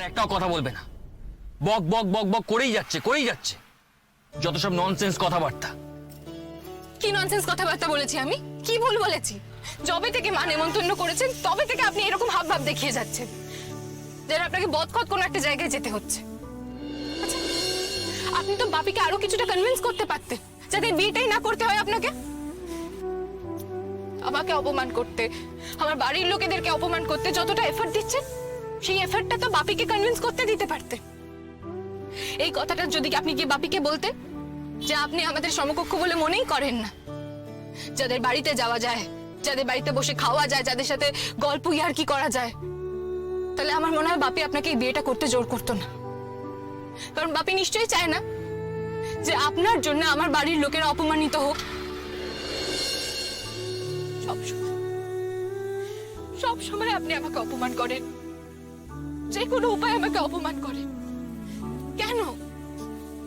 একটাও কথা বলবে না। বক বক বক বক করেই যাচ্ছে যত সব ননসেন্স কথাবার্তা। কি ননসেন্স কথাবার্তা বলেছি আমি? কি ভুল বলেছি? যবে থেকে মা নেমন্তন্ন করেছেন তবে থেকে আপনি এরকম হাব ভাব দেখিয়ে যাচ্ছেন যেন আপনাকে বদখত কোনো একটা জায়গায় যেতে হচ্ছে। আচ্ছা, আপনি তো বাপিকে আরো কিছুটা কনভিন্স করতে পারতেন যাতে বিয়েটাই না করতে হয় আপনাকে। আমাকে অপমান করতে, আমার বাড়ির লোকেদেরকে অপমান করতে যতটা এফর্ট দিচ্ছেন সেই এফর্টটা তো বাপিকে কনভিন্স করতে দিতে পারতেন। এই কথাটা যদি আপনি কি বাপিকে বলতেন যে আপনি আমাদের সমকক্ষ বলে মনেই করেন না, যাদের বাড়িতে যাওয়া যায়, যাদের বাড়িতে বসে খাওয়া যায়, যাদের সাথে গল্প ইয়ার্কি করা যায়, তাহলে আমার মনে হয় বাপি আপনাকে এই বিয়েটা করতে জোর করতো না। কারণ বাপি নিশ্চয়ই চায় না যে আপনার জন্য আমার বাড়ির লোকেরা অপমানিত হোক। সব সময় আপনি আমাকে অপমান করেন, যে কোনো উপায় আমাকে অপমান করেন। কেন?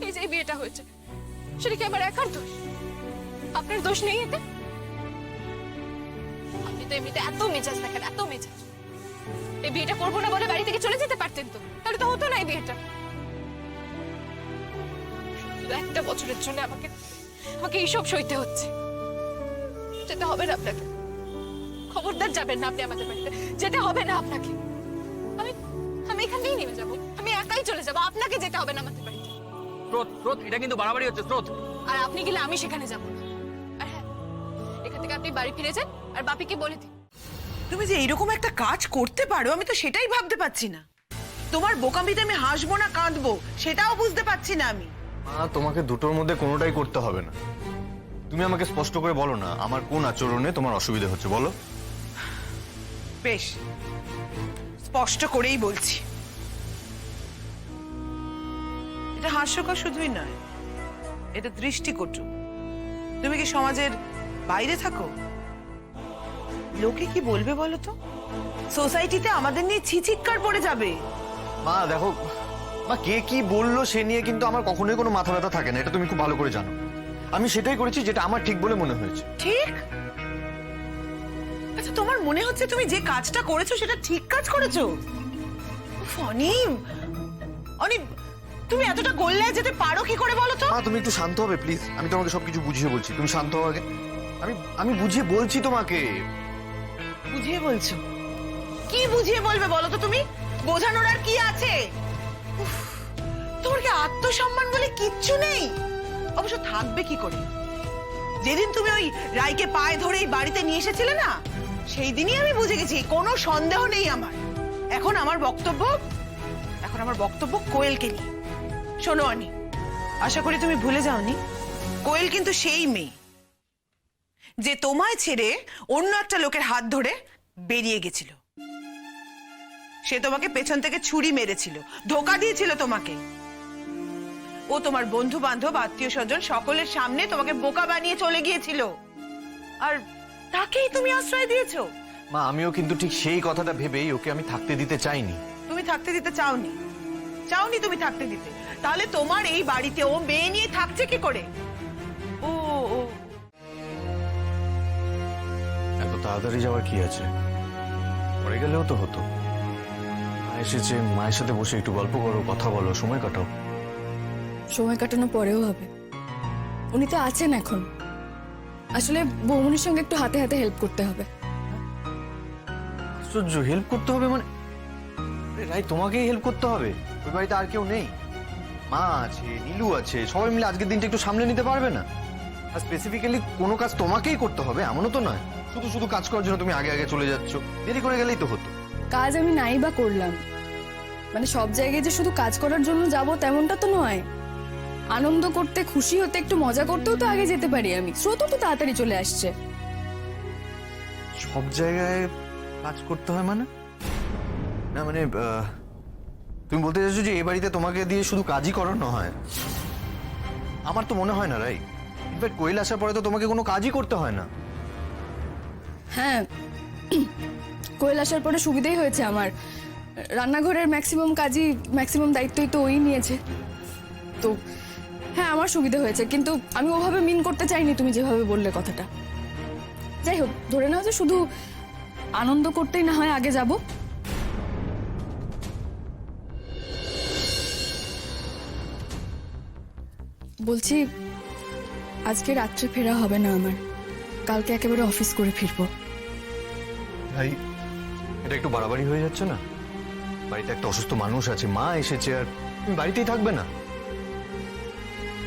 এই যে বিয়েটা হয়েছে সেটা কি আমার একার দোষ? আপনার দোষ নেই এতে? আপনি তো এমনিতে এত মেজাজ দেখেন, এত মেজাজ। এই বিয়েটা করবো না বলে বাড়ি থেকে চলে যেতে পারতেন তো, তাহলে তো হতো না এই বিয়েটা। শুধু একটা বছরের জন্য আমাকে এইসব সইতে হচ্ছে। যেতে হবে না আপনাকে, খবরদার যাবেন না আপনি আমাদের বাড়িতে, যেতে হবে না আপনাকে। আমি এখানেই নেমে যাবো, আমি একাই চলে যাবো, আপনাকে যেতে হবে না আমাদের বাড়িতে। স্রোত, এটা কিন্তু বাড়াবাড়ি হচ্ছে স্রোত। আর আপনি গেলে আমি সেখানে যাবো না। আর হ্যাঁ, এখান থেকে আপনি বাড়ি ফিরে যান আর বাপিকে বলে দিন। তুমি যে এইরকম একটা কাজ করতে পারো আমি তো সেটাই ভাবতে পারছি না। তোমার বোকামিতে আমি হাসবো না কাঁদবো সেটাও বুঝতে পারছি না আমি। মা, তোমাকে দুটোর মধ্যে কোনোটাই করতে হবে না। তুমি আমাকে স্পষ্ট করে বলো না আমার কোন আচরণে তোমার অসুবিধা হচ্ছে, বলো। বেশ, স্পষ্ট করেই বলছি। এটা হাস্যকর শুধুই নয়, এটা দৃষ্টিকটু। তুমি কি সমাজের বাইরে থাকো? লোকে কি বলবে বলো তো? সোসাইটিতে আমাদের নিয়ে ছিচিৎকার পড়ে যাবে। মা দেখো, মা কে কি বললো সে নিয়ে কিন্তু আমার কখনোই কোনো মাথা ব্যথা থাকে না, এটা তুমি খুব ভালো করে জানো। আমি সেটাই করেছি যেটা আমার ঠিক বলে মনে হয়েছে। ঠিক? আচ্ছা, তোমার মনে হচ্ছে তুমি যে কাজটা করেছো সেটা ঠিক কাজ করেছো? অনিম, অনিম, তুমি এতটা গোল্লায় যেতে পারো কি করে বলো তো? মা তুমি একটু শান্ত হবে প্লিজ, আমি তোমাকে সবকিছু বুঝিয়ে বলছি, তুমি শান্ত হও আগে। আমি বুঝিয়ে বলছি তোমাকে। বুঝিয়ে বলছো? কি বুঝিয়ে বলবে বলো তো তুমি? বোঝানোর আর কি আছে? উফ, তোমার কি আত্মসম্মান বলে কিচ্ছু নেই? অবশ্য থাকবে কি করে? যেদিন তুমি ওই রাইকে পায়ে ধরে এই বাড়িতে নিয়ে এসেছিলে না, সেই দিনই আমি বুঝে গেছি কোনো সন্দেহ নেই আমার। এখন আমার বক্তব্য কোয়েলকে নিয়ে। শোনো অনি, আশা করি তুমি ভুলে যাওনি কোয়েল কিন্তু সেই মেয়ে যে তোমায় ছেড়ে অন্য একটা লোকের হাত ধরে বেরিয়ে গেছিল। সে তোমাকে পেছন থেকে ছুরি মেরেছিল, ধোকা দিয়েছিল তোমাকে। ও তোমার বন্ধু বান্ধব, আত্মীয় স্বজন সকলের সামনে তোমাকে বোকা বানিয়ে চলে গিয়েছিল, আর তাকেই তুমি আশ্রয় দিয়েছো। মা আমিও কিন্তু ঠিক সেই কথাটা ভেবেই ওকে আমি থাকতে দিতে চাইনি। তুমি থাকতে দিতে চাওনি? তুমি থাকতে দিতে, তাহলে তোমার এই বাড়িতে ও মেয়ে নিয়ে থাকছে কি করে? ও এত তাড়াতাড়ি যাওয়ার কি আছে? পরে গেলেও তো হতো। মা এসেছে, মায়ের সাথে বসে একটু গল্প করো, কথা বলো, সময় কাটাও। সময় কাটানো পরেও হবে, উনি তো আছেন এখন। আসলে বৌমনির সঙ্গে একটু হাতে হাতে হেল্প করতে হবে। আশ্চর্য, হেল্প করতে হবে মানে? রাই তোমাকেই হেল্প করতে হবে? ওই বাড়িতে আর কেউ নেই? মা আছে, নীলু আছে, সবাই মিলে আজকের দিনটা একটু সামলে নিতে পারবে না? আর স্পেসিফিক্যালি কোনো কাজ তোমাকেই করতে হবে এমনও তো নয়। শুধু শুধু কাজ করার জন্য তুমি আগে আগে চলে যাচ্ছ, দেরি করে গেলেই তো হতো। কাজ আমি নাই বা করলাম, মানে সব জায়গায় যে শুধু কাজ করার জন্য যাব তেমনটা তো নয়। আনন্দ করতে, খুশি হতে, একটু মজা করতেও তো আগে যেতে পারি আমি। স্রোত তো তাড়াতাড়ি চলে আসছে। সব জায়গায় কাজ করতে হয় মানে? না মানে তুমি বলতে চাইছো যে এই বাড়িতে তোমাকে দিয়ে শুধু কাজই করানো হয়? আমার তো মনে হয় না রাই। ইনফ্যাক্ট কোয়েল আসার পরে তো তোমাকে কোনো কাজই করতে হয় না। হ্যাঁ, কোয়েল আসার পরে সুবিধাই হয়েছে আমার। রান্নাঘরের ম্যাক্সিমাম দায়িত্বই তো ওই নিয়েছে। তো হ্যাঁ, আমার সুবিধা হয়েছে, কিন্তু আমি ওভাবে মিন করতে চাইনি তুমি যেভাবে বললে কথাটা। যাই হোক, ধরে নাও যে শুধু আনন্দ করতেই না হয় আগে যাব। বলছি আজকে রাত্রে ফেরা হবে না আমার, কালকে একেবারে অফিস করে ফিরবো। ভাই এটা একটু বাড়াবাড়ি হয়ে যাচ্ছে না? বাড়িতে একটা অসুস্থ মানুষ আছে, মা এসেছে, আর তুমি বাড়িতেই থাকবে না?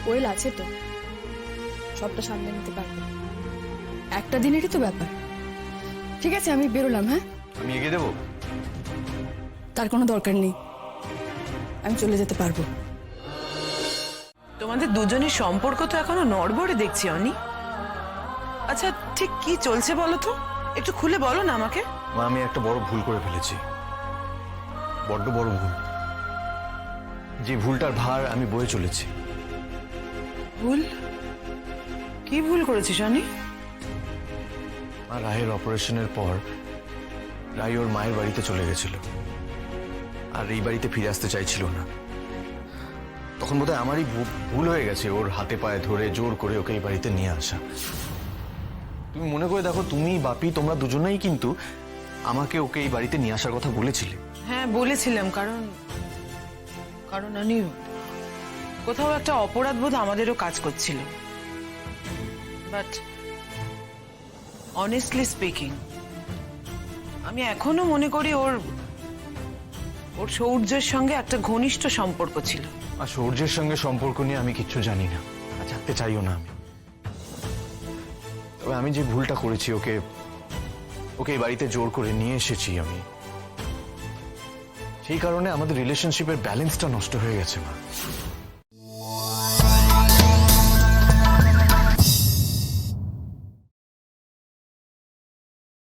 কোয়েল আছে তো, সবটা সামলে নিতে পারবে। একটা দিনেরই তো ব্যাপার। ঠিক আছে, আমি বেরোলাম। হ্যাঁ, আমি এগিয়ে দেবো? তার কোনো দরকার নেই, আমি চলে যেতে পারবো। তোমাদের দুজনের সম্পর্ক তো এখনো নড়বড়ে দেখছি অনি। আচ্ছা ঠিক কি চলছে বলো তো, একটু খুলে বলো না আমাকে। মা, আমি একটা বড় ভুল করে ফেলেছি, বড্ড বড় ভুল। যে ভুলটার ভার আমি বয়ে চলেছি। ভুল? কি ভুল করেছিস অনি? মা, রায়ের অপারেশনের পর রায় ওর মায়ের বাড়িতে চলে গেছিল, আর এই বাড়িতে ফিরে আসতে চাইছিল না। তখন বোধহয় আমারই ভুল হয়ে গেছে ওর হাতে পায়ে ধরে জোর করে ওকে এই বাড়িতে নিয়ে আসা। তুমি মনে করে দেখো, তুমি বাপি তোমরা দুজনেই কিন্তু আমাকে ওকে এই বাড়িতে নিয়ে আসার কথা বলেছিলে। হ্যাঁ বলেছিলাম, কারণ কারণ অনি কোথাও একটা অপরাধ বোধ আমাদেরও কাজ করছিল। বাট অনেস্টলি স্পিকিং, আমি এখনো মনে করি ওর সৌর্যের সঙ্গে একটা ঘনিষ্ঠ সম্পর্ক ছিল। আর সৌর্যের সঙ্গে সম্পর্ক নিয়ে আমি কিচ্ছু জানি না, আর জানতে চাইও না আমি। তবে আমি যে ভুলটা করেছি, ওকে এই বাড়িতে জোর করে নিয়ে এসেছি আমি, সেই কারণে আমাদের রিলেশনশিপের ব্যালেন্সটা নষ্ট হয়ে গেছে মা।